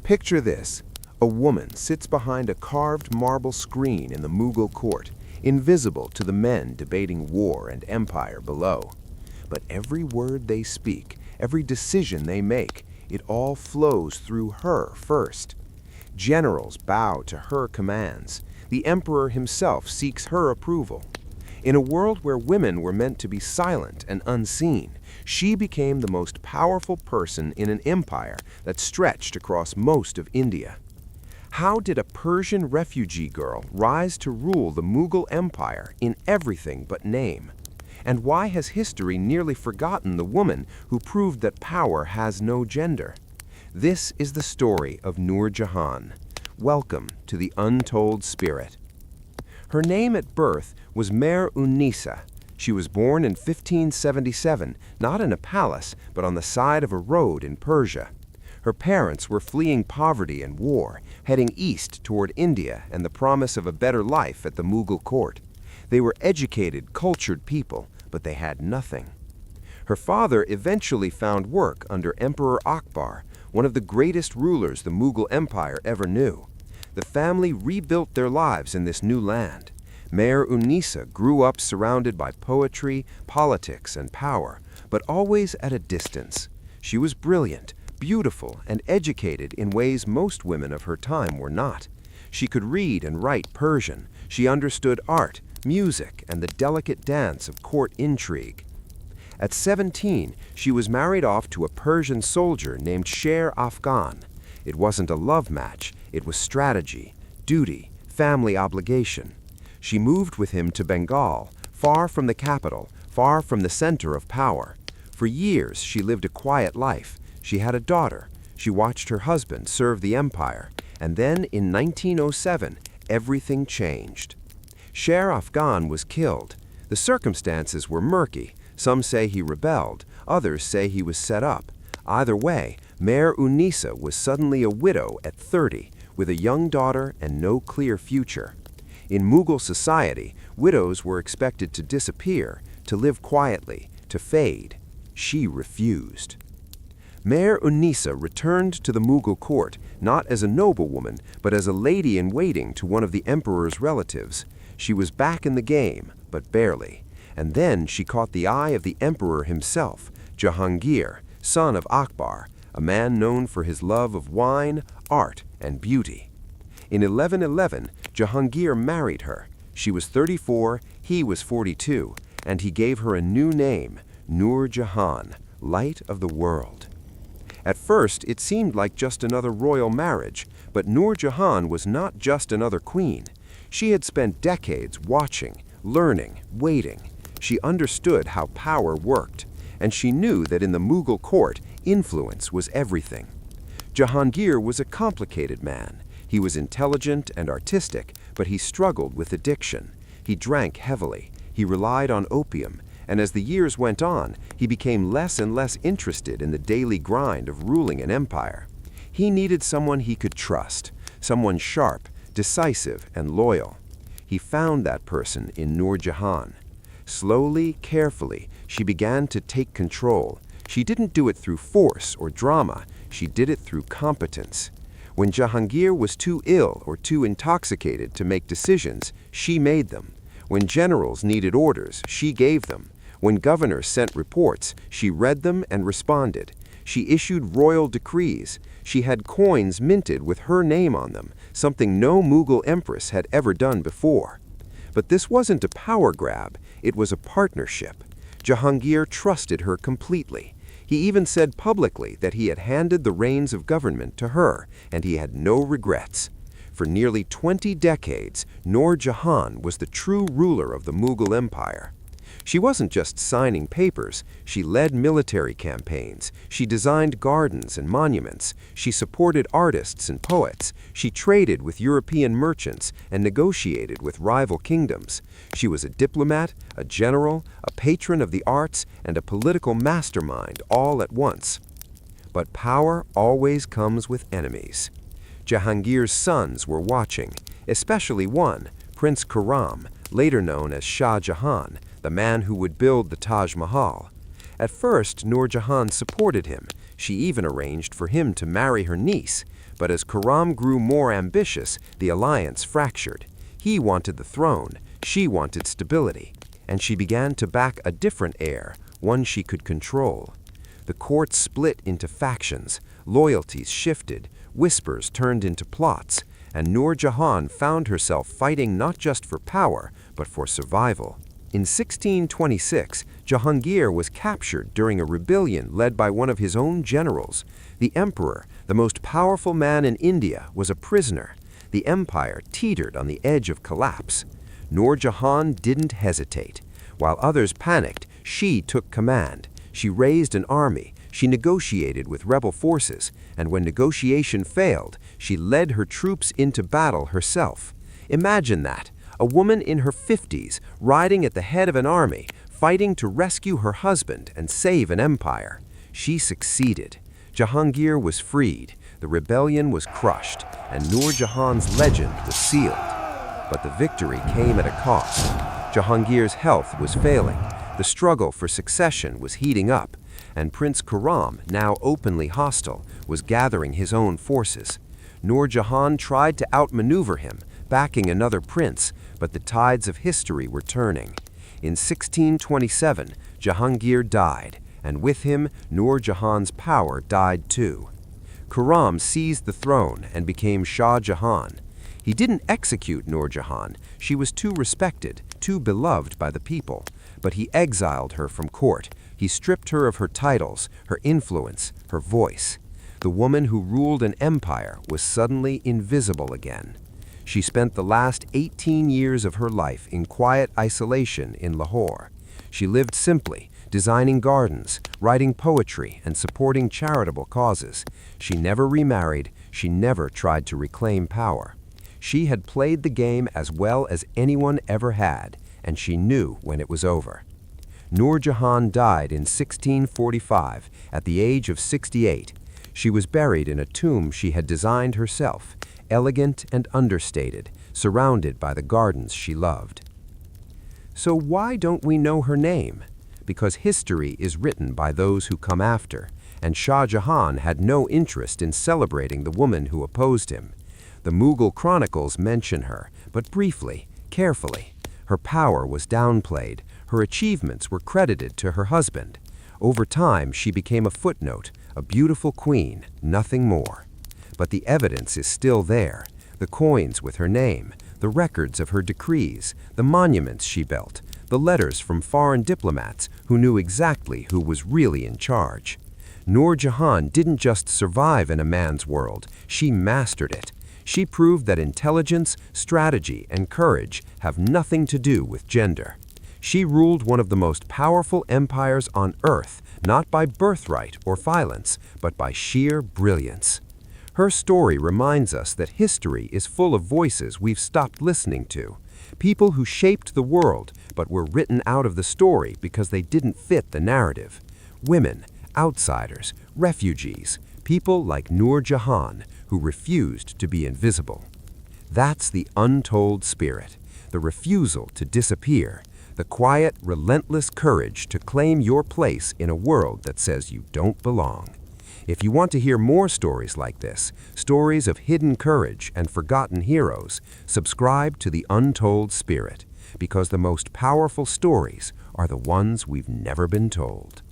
Picture this. A woman sits behind a carved marble screen in the Mughal court, invisible to the men debating war and empire below. But every word they speak, every decision they make, it all flows through her first. Generals bow to her commands. The emperor himself seeks her approval. In a world where women were meant to be silent and unseen, she became the most powerful person in an empire that stretched across most of India. How did a Persian refugee girl rise to rule the Mughal Empire in everything but name? And why has history nearly forgotten the woman who proved that power has no gender? This is the story of Nur Jahan. Welcome to the Untold Spirit. Her name at birth was Mer Unisa. She was born in 1577, not in a palace, but on the side of a road in Persia. Her parents were fleeing poverty and war, heading east toward India and the promise of a better life at the Mughal court. They were educated, cultured people, but they had nothing. Her father eventually found work under Emperor Akbar, one of the greatest rulers the Mughal Empire ever knew. The family rebuilt their lives in this new land. Mer Unisa grew up surrounded by poetry, politics, and power, but always at a distance. She was brilliant, beautiful, and educated in ways most women of her time were not. She could read and write Persian. She understood art, music, and the delicate dance of court intrigue. At 17, she was married off to a Persian soldier named Sher Afghan. It wasn't a love match, it was strategy, duty, family obligation. She moved with him to Bengal, far from the capital, far from the center of power. For years, she lived a quiet life. She had a daughter. She watched her husband serve the empire. And then, in 1907, everything changed. Sher Afghan was killed. The circumstances were murky. Some say he rebelled. Others say he was set up. Either way, Mer Unisa was suddenly a widow at 30, with a young daughter and no clear future. In Mughal society, widows were expected to disappear, to live quietly, to fade. She refused. Mer Unisa returned to the Mughal court, not as a noblewoman, but as a lady-in-waiting to one of the emperor's relatives. She was back in the game, but barely. And then she caught the eye of the emperor himself, Jahangir, son of Akbar, a man known for his love of wine, art, and beauty. In 1111, Jahangir married her. She was 34, he was 42, and he gave her a new name, Nur Jahan, Light of the World. At first, it seemed like just another royal marriage, but Nur Jahan was not just another queen. She had spent decades watching, learning, waiting. She understood how power worked, and she knew that in the Mughal court, influence was everything. Jahangir was a complicated man. He was intelligent and artistic, but he struggled with addiction. He drank heavily. He relied on opium, and as the years went on, he became less and less interested in the daily grind of ruling an empire. He needed someone he could trust, someone sharp, decisive, and loyal. He found that person in Nur Jahan. Slowly, carefully, she began to take control. She didn't do it through force or drama. She did it through competence. When Jahangir was too ill or too intoxicated to make decisions, she made them. When generals needed orders, she gave them. When governors sent reports, she read them and responded. She issued royal decrees. She had coins minted with her name on them, something no Mughal empress had ever done before. But this wasn't a power grab, it was a partnership. Jahangir trusted her completely. He even said publicly that he had handed the reins of government to her, and he had no regrets. For nearly 20 decades, Nur Jahan was the true ruler of the Mughal Empire. She wasn't just signing papers. She led military campaigns. She designed gardens and monuments. She supported artists and poets. She traded with European merchants and negotiated with rival kingdoms. She was a diplomat, a general, a patron of the arts, and a political mastermind all at once. But power always comes with enemies. Jahangir's sons were watching, especially one, Prince Khurram, later known as Shah Jahan, the man who would build the Taj Mahal. At first, Nur Jahan supported him. She even arranged for him to marry her niece. But as Khurram grew more ambitious, the alliance fractured. He wanted the throne, she wanted stability, and she began to back a different heir, one she could control. The court split into factions, loyalties shifted, whispers turned into plots, and Nur Jahan found herself fighting not just for power, but for survival. In 1626, Jahangir was captured during a rebellion led by one of his own generals. The emperor, the most powerful man in India, was a prisoner. The empire teetered on the edge of collapse. Nur Jahan didn't hesitate. While others panicked, she took command. She raised an army, she negotiated with rebel forces, and when negotiation failed, she led her troops into battle herself. Imagine that, a woman in her 50s, riding at the head of an army, fighting to rescue her husband and save an empire. She succeeded. Jahangir was freed, the rebellion was crushed, and Nur Jahan's legend was sealed. But the victory came at a cost. Jahangir's health was failing, the struggle for succession was heating up, and Prince Khurram, now openly hostile, was gathering his own forces. Nur Jahan tried to outmaneuver him, backing another prince, but the tides of history were turning. In 1627, Jahangir died, and with him, Nur Jahan's power died too. Khurram seized the throne and became Shah Jahan. He didn't execute Nur Jahan. She was too respected, too beloved by the people. But he exiled her from court. He stripped her of her titles, her influence, her voice. The woman who ruled an empire was suddenly invisible again. She spent the last 18 years of her life in quiet isolation in Lahore. She lived simply, designing gardens, writing poetry, and supporting charitable causes. She never remarried. She never tried to reclaim power. She had played the game as well as anyone ever had, and she knew when it was over. Nur Jahan died in 1645 at the age of 68. She was buried in a tomb she had designed herself, elegant and understated, surrounded by the gardens she loved. So why don't we know her name? Because history is written by those who come after, and Shah Jahan had no interest in celebrating the woman who opposed him. The Mughal chronicles mention her, but briefly, carefully. Her power was downplayed. Her achievements were credited to her husband. Over time, she became a footnote, a beautiful queen, nothing more. But the evidence is still there. The coins with her name, the records of her decrees, the monuments she built, the letters from foreign diplomats who knew exactly who was really in charge. Nur Jahan didn't just survive in a man's world, she mastered it. She proved that intelligence, strategy, and courage have nothing to do with gender. She ruled one of the most powerful empires on earth, not by birthright or violence, but by sheer brilliance. Her story reminds us that history is full of voices we've stopped listening to. People who shaped the world, but were written out of the story because they didn't fit the narrative. Women, outsiders, refugees, people like Nur Jahan, who refused to be invisible. That's the untold spirit, the refusal to disappear, the quiet, relentless courage to claim your place in a world that says you don't belong. If you want to hear more stories like this, stories of hidden courage and forgotten heroes, subscribe to The Untold Spirit, because the most powerful stories are the ones we've never been told.